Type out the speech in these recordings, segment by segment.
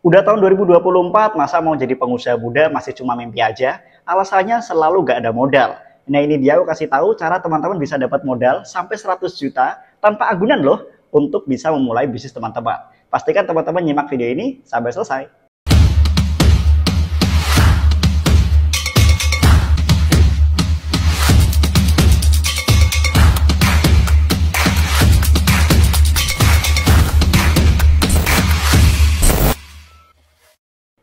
Udah tahun 2024, masa mau jadi pengusaha muda masih cuma mimpi aja? Alasannya selalu gak ada modal. Nah ini dia aku kasih tahu cara teman-teman bisa dapat modal sampai 100 juta tanpa agunan loh untuk bisa memulai bisnis teman-teman. Pastikan teman-teman nyimak video ini sampai selesai.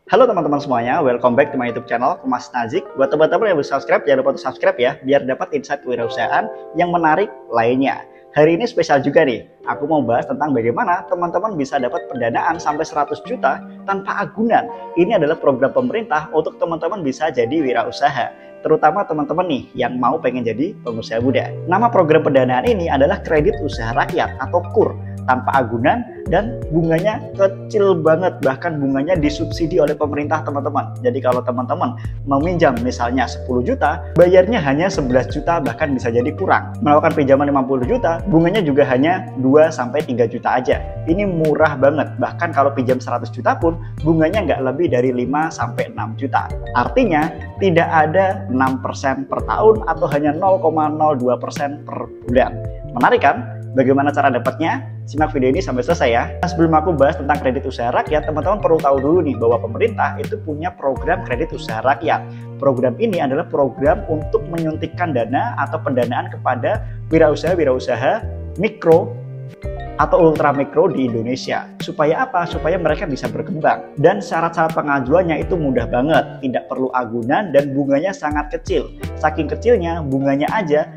Halo teman-teman semuanya, welcome back to my YouTube channel Mas Nazik. Buat teman-teman yang belum subscribe, jangan lupa untuk subscribe ya, biar dapat insight kewirausahaan yang menarik lainnya. Hari ini spesial juga nih, aku mau bahas tentang bagaimana teman-teman bisa dapat pendanaan sampai 100 juta tanpa agunan. Ini adalah program pemerintah untuk teman-teman bisa jadi wirausaha, terutama teman-teman nih yang mau pengen jadi pengusaha muda. Nama program pendanaan ini adalah Kredit Usaha Rakyat atau KUR, tanpa agunan dan bunganya kecil banget, bahkan bunganya disubsidi oleh pemerintah teman-teman. Jadi kalau teman-teman meminjam misalnya 10 juta, bayarnya hanya 11 juta, bahkan bisa jadi kurang. Melakukan pinjaman 50 juta, bunganya juga hanya 2-3 juta aja. Ini murah banget, bahkan kalau pinjam 100 juta pun bunganya nggak lebih dari 5-6 juta. Artinya tidak ada 6% per tahun atau hanya 0,02% per bulan. Menarik kan? Bagaimana cara dapatnya? Simak video ini sampai selesai ya. Sebelum aku bahas tentang kredit usaha rakyat, teman-teman perlu tahu dulu nih bahwa pemerintah itu punya program kredit usaha rakyat. Program ini adalah program untuk menyuntikkan dana atau pendanaan kepada wirausaha-wirausaha mikro atau ultra mikro di Indonesia. Supaya apa? Supaya mereka bisa berkembang. Dan syarat-syarat pengajuannya itu mudah banget, tidak perlu agunan dan bunganya sangat kecil. Saking kecilnya, bunganya aja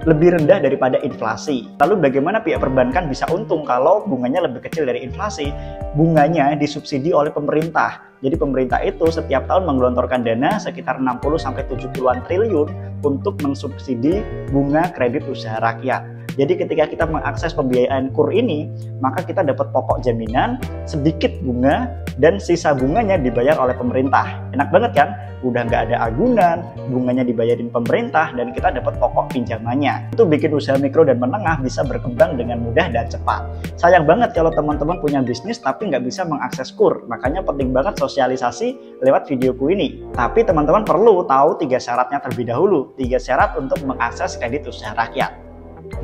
lebih rendah daripada inflasi. Lalu bagaimana pihak perbankan bisa untung kalau bunganya lebih kecil dari inflasi? Bunganya disubsidi oleh pemerintah. Jadi pemerintah itu setiap tahun menggelontorkan dana sekitar 60-70-an triliun untuk mensubsidi bunga kredit usaha rakyat. Jadi ketika kita mengakses pembiayaan KUR ini, maka kita dapat pokok jaminan, sedikit bunga, dan sisa bunganya dibayar oleh pemerintah. Enak banget kan? Udah nggak ada agunan, bunganya dibayarin pemerintah, dan kita dapat pokok pinjamannya. Itu bikin usaha mikro dan menengah bisa berkembang dengan mudah dan cepat. Sayang banget kalau teman-teman punya bisnis tapi nggak bisa mengakses KUR. Makanya penting banget sosialisasi lewat videoku ini. Tapi teman-teman perlu tahu 3 syaratnya terlebih dahulu. 3 syarat untuk mengakses kredit usaha rakyat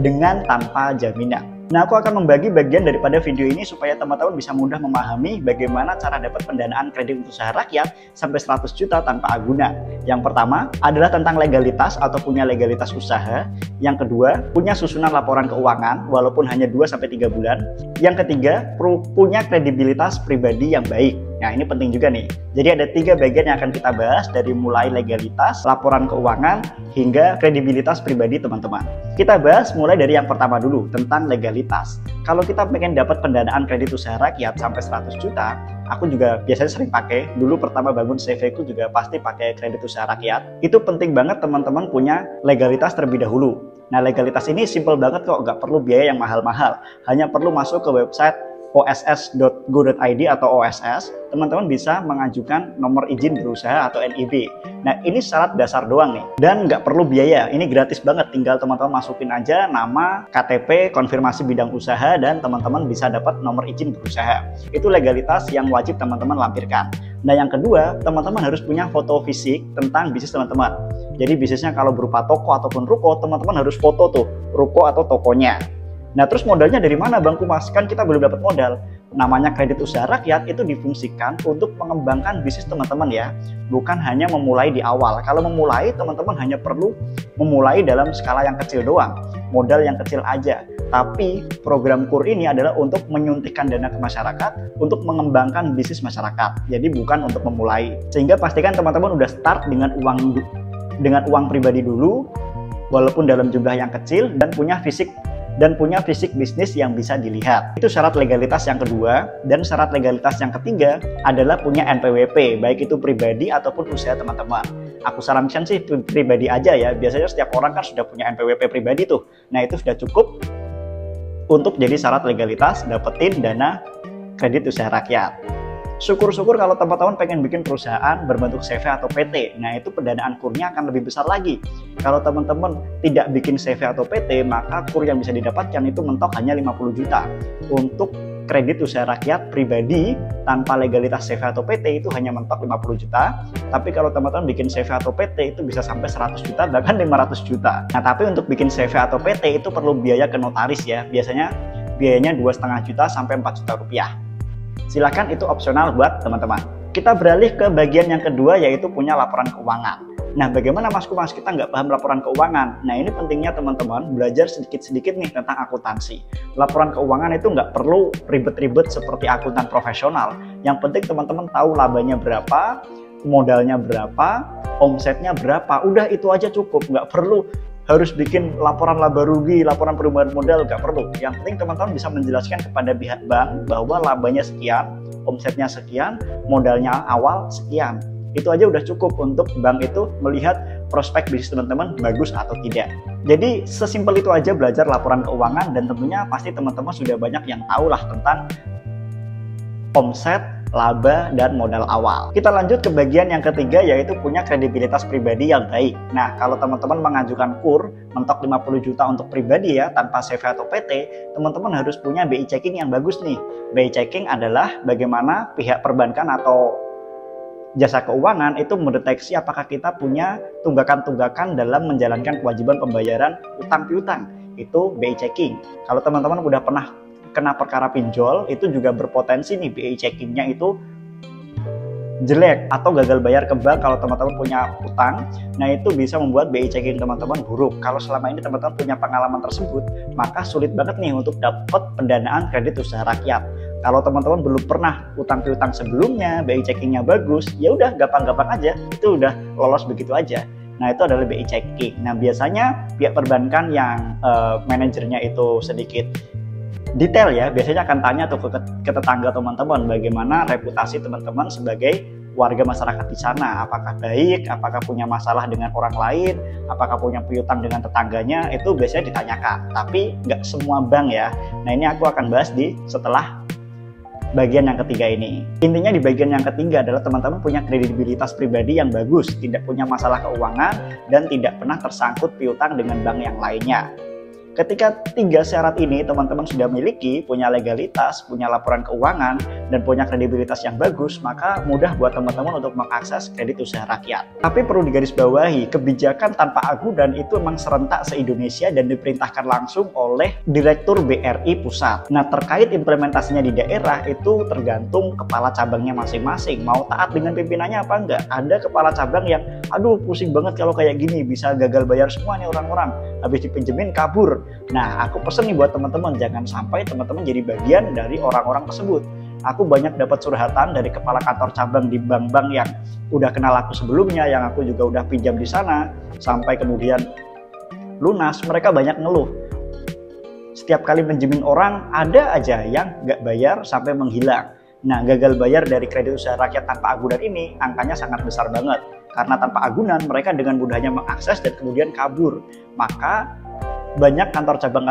dengan tanpa jaminan. Nah, aku akan membagi bagian daripada video ini supaya teman-teman bisa mudah memahami bagaimana cara dapat pendanaan kredit usaha rakyat sampai 100 juta tanpa agunan. Yang pertama adalah tentang legalitas atau punya legalitas usaha. Yang kedua, punya susunan laporan keuangan walaupun hanya 2-3 bulan. Yang ketiga, punya kredibilitas pribadi yang baik. Nah, ini penting juga nih. Jadi ada 3 bagian yang akan kita bahas, dari mulai legalitas, laporan keuangan, hingga kredibilitas pribadi teman-teman. Kita bahas mulai dari yang pertama dulu, tentang legalitas. Kalau kita pengen dapat pendanaan kredit usaha rakyat sampai 100 juta, aku juga biasanya sering pakai. Dulu pertama bangun CV ku juga pasti pakai kredit usaha rakyat. Itu penting banget teman-teman punya legalitas terlebih dahulu. Nah, legalitas ini simple banget kok, nggak perlu biaya yang mahal-mahal. Hanya perlu masuk ke website oss.go.id atau OSS, teman-teman bisa mengajukan nomor izin berusaha atau NIB. Nah, ini syarat dasar doang nih, dan nggak perlu biaya, ini gratis banget, tinggal teman-teman masukin aja nama, KTP, konfirmasi bidang usaha, dan teman-teman bisa dapat nomor izin berusaha. Itu legalitas yang wajib teman-teman lampirkan. Nah, yang kedua, teman-teman harus punya foto fisik tentang bisnis teman-teman. Jadi bisnisnya kalau berupa toko ataupun ruko, teman-teman harus foto tuh, ruko atau tokonya. Nah, terus modalnya dari mana Bang Kumas? Kan kita belum dapat modal. Namanya kredit usaha rakyat itu difungsikan untuk mengembangkan bisnis teman-teman ya. Bukan hanya memulai di awal. Kalau memulai, teman-teman hanya perlu memulai dalam skala yang kecil doang. Modal yang kecil aja. Tapi program KUR ini adalah untuk menyuntikkan dana ke masyarakat untuk mengembangkan bisnis masyarakat. Jadi bukan untuk memulai. Sehingga pastikan teman-teman udah start dengan uang pribadi dulu, walaupun dalam jumlah yang kecil, dan punya fisik bisnis yang bisa dilihat. Itu syarat legalitas yang kedua. Dan syarat legalitas yang ketiga adalah punya NPWP, baik itu pribadi ataupun usaha teman-teman. Aku sarankan sih pribadi aja ya, biasanya setiap orang kan sudah punya NPWP pribadi tuh. Nah, itu sudah cukup untuk jadi syarat legalitas dapetin dana kredit usaha rakyat. Syukur-syukur kalau teman-teman pengen bikin perusahaan berbentuk CV atau PT, nah itu pendanaan KUR-nya akan lebih besar lagi. Kalau teman-teman tidak bikin CV atau PT, maka KUR yang bisa didapatkan itu mentok hanya 50 juta untuk kredit usaha rakyat pribadi tanpa legalitas CV atau PT itu hanya mentok 50 juta. Tapi kalau teman-teman bikin CV atau PT itu bisa sampai 100 juta, bahkan 500 juta. Nah, tapi untuk bikin CV atau PT itu perlu biaya ke notaris ya. Biasanya biayanya 2,5 juta sampai 4 juta rupiah. Silakan, itu opsional buat teman-teman. Kita beralih ke bagian yang kedua, yaitu punya laporan keuangan. Nah, bagaimana Mas kita nggak paham laporan keuangan? Nah, ini pentingnya teman-teman belajar sedikit-sedikit nih tentang akuntansi. Laporan keuangan itu nggak perlu ribet-ribet seperti akuntan profesional. Yang penting teman-teman tahu labanya berapa, modalnya berapa, omsetnya berapa. Udah itu aja cukup, nggak perlu harus bikin laporan laba rugi, laporan perubahan modal, nggak perlu. Yang penting teman-teman bisa menjelaskan kepada pihak bank bahwa labanya sekian, omsetnya sekian, modalnya awal sekian. Itu aja udah cukup untuk bank itu melihat prospek bisnis teman-teman bagus atau tidak. Jadi sesimpel itu aja belajar laporan keuangan, dan tentunya pasti teman-teman sudah banyak yang tahu lah tentang omset, laba, dan modal awal. Kita lanjut ke bagian yang ketiga, yaitu punya kredibilitas pribadi yang baik. Nah, kalau teman-teman mengajukan KUR mentok 50 juta untuk pribadi ya, tanpa CV atau PT, teman-teman harus punya BI checking yang bagus nih. BI checking adalah bagaimana pihak perbankan atau jasa keuangan itu mendeteksi apakah kita punya tunggakan-tunggakan dalam menjalankan kewajiban pembayaran utang piutang. Itu BI checking. Kalau teman-teman udah pernah kena perkara pinjol, itu juga berpotensi nih BI checkingnya itu jelek atau gagal bayar ke bank. Kalau teman-teman punya utang, nah itu bisa membuat BI checking teman-teman buruk. Kalau selama ini teman-teman punya pengalaman tersebut, maka sulit banget nih untuk dapat pendanaan kredit usaha rakyat. Kalau teman-teman belum pernah utang piutang sebelumnya, BI checkingnya bagus, ya udah gampang-gampang aja, itu udah lolos begitu aja. Nah, itu adalah BI checking. Nah, biasanya pihak perbankan yang manajernya itu sedikit detail ya, biasanya akan tanya tuh ke tetangga teman-teman bagaimana reputasi teman-teman sebagai warga masyarakat di sana, apakah baik, apakah punya masalah dengan orang lain, apakah punya piutang dengan tetangganya, itu biasanya ditanyakan. Tapi nggak semua bank ya. Nah, ini aku akan bahas di setelah bagian yang ketiga ini. Intinya di bagian yang ketiga adalah teman-teman punya kredibilitas pribadi yang bagus, tidak punya masalah keuangan, dan tidak pernah tersangkut piutang dengan bank yang lainnya. Ketika 3 syarat ini teman-teman sudah miliki, punya legalitas, punya laporan keuangan, dan punya kredibilitas yang bagus, maka mudah buat teman-teman untuk mengakses kredit usaha rakyat. Tapi perlu digarisbawahi, kebijakan tanpa agunan itu memang serentak se-Indonesia dan diperintahkan langsung oleh Direktur BRI Pusat. Nah, terkait implementasinya di daerah itu tergantung kepala cabangnya masing-masing, mau taat dengan pimpinannya apa enggak. Ada kepala cabang yang, aduh pusing banget kalau kayak gini, bisa gagal bayar semua nih orang-orang, habis dipinjemin kabur. Nah, aku pesen nih buat teman-teman, jangan sampai teman-teman jadi bagian dari orang-orang tersebut. Aku banyak dapat curhatan dari kepala kantor cabang di bank-bank yang udah kenal aku sebelumnya, yang aku juga udah pinjam di sana, sampai kemudian lunas, mereka banyak ngeluh. Setiap kali pinjemin orang, ada aja yang nggak bayar sampai menghilang. Nah, gagal bayar dari kredit usaha rakyat tanpa agunan ini, angkanya sangat besar banget. Karena tanpa agunan, mereka dengan mudahnya mengakses dan kemudian kabur. Maka banyak kantor cabang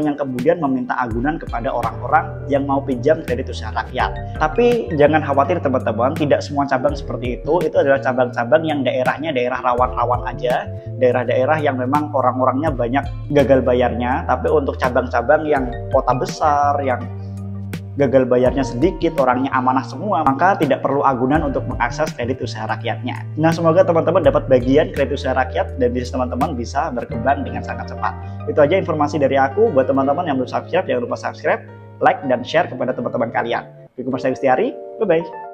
yang kemudian meminta agunan kepada orang-orang yang mau pinjam kredit usaha rakyat. Tapi jangan khawatir teman-teman, tidak semua cabang seperti itu. Itu adalah cabang-cabang yang daerahnya daerah rawan-rawan aja, daerah-daerah yang memang orang-orangnya banyak gagal bayarnya. Tapi untuk cabang-cabang yang kota besar, yang gagal bayarnya sedikit, orangnya amanah semua, maka tidak perlu agunan untuk mengakses kredit usaha rakyatnya. Nah, semoga teman-teman dapat bagian kredit usaha rakyat dan bisnis teman-teman bisa berkembang dengan sangat cepat. Itu aja informasi dari aku. Buat teman-teman yang belum subscribe, jangan lupa subscribe, like, dan share kepada teman-teman kalian. Aku Mas Agustiari, bye-bye.